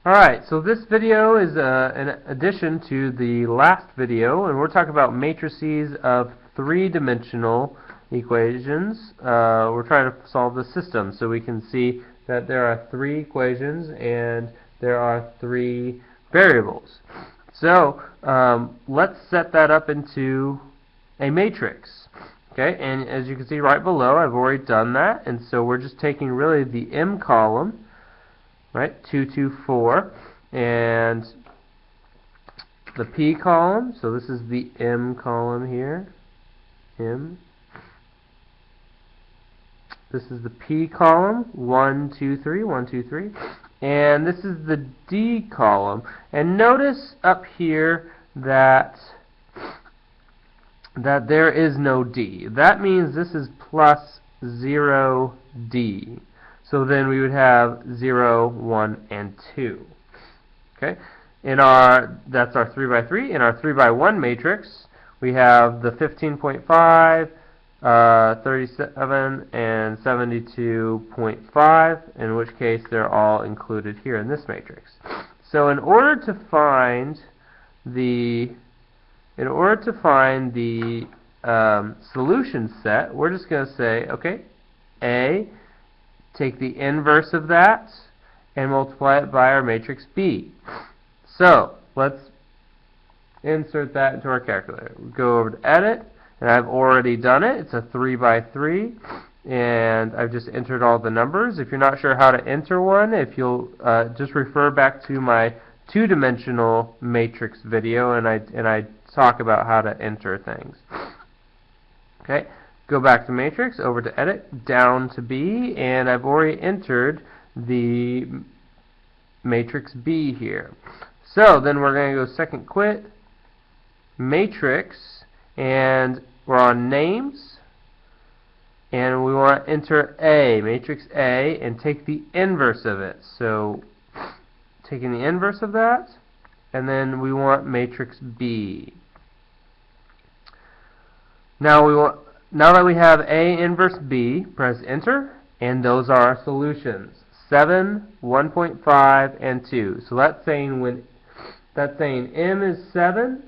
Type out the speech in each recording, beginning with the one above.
Alright, so this video is an addition to the last video, and we're talking about matrices of three-dimensional equations. We're trying to solve the system, so we can see that there are three equations and there are three variables. So let's set that up into a matrix. Okay, and as you can see right below, I've already done that, and so we're just taking really the M column, right, 2, 2, 4, and the P column, so this is the M column here, M. This is the P column, 1, 2, 3, 1, 2, 3, and this is the D column. And notice up here that there is no D. That means this is plus 0D. So then we would have 0, 1, and 2. Okay? That's our 3 by 3. In our 3 by 1 matrix, we have the 15.5, 37, and 72.5, in which case they're all included here in this matrix. So in order to find the solution set, we're just going to say, okay, A, take the inverse of that and multiply it by our matrix B. So let's insert that into our calculator. We go over to Edit, and I've already done it. It's a 3 by 3, and I've just entered all the numbers. If you're not sure how to enter one, if you'll just refer back to my two-dimensional matrix video, and I talk about how to enter things. Okay, go back to matrix, over to Edit, down to B, and I've already entered the matrix B here. So then we're going to go second quit, matrix, and we're on names, and we want to enter A, matrix A, and take the inverse of it. So taking the inverse of that, and then we want matrix B. Now that we have A inverse B, press enter, and those are our solutions: 7, 1.5, and 2. So that's saying M is 7,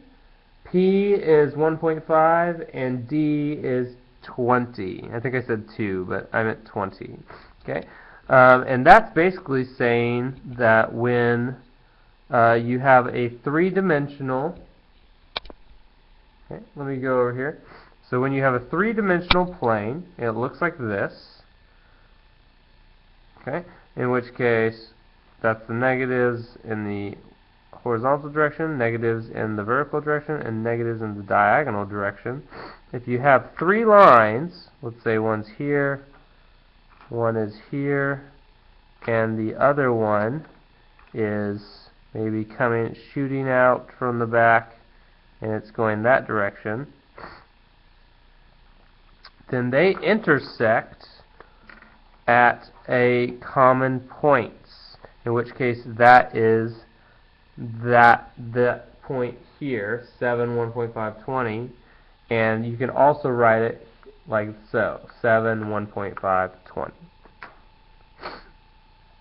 P is 1.5, and D is 20. I think I said 2, but I meant 20. Okay, and that's basically saying that when you have a three-dimensional, okay, let me go over here. So when you have a three-dimensional plane, it looks like this. Okay, in which case that's the negatives in the horizontal direction, negatives in the vertical direction, and negatives in the diagonal direction. If you have three lines, let's say one's here, one is here, and the other one is maybe shooting out from the back, and it's going that direction, then they intersect at a common point, in which case that is that point here, 7, 1.5, 20, and you can also write it like so, 7, 1.5, 20.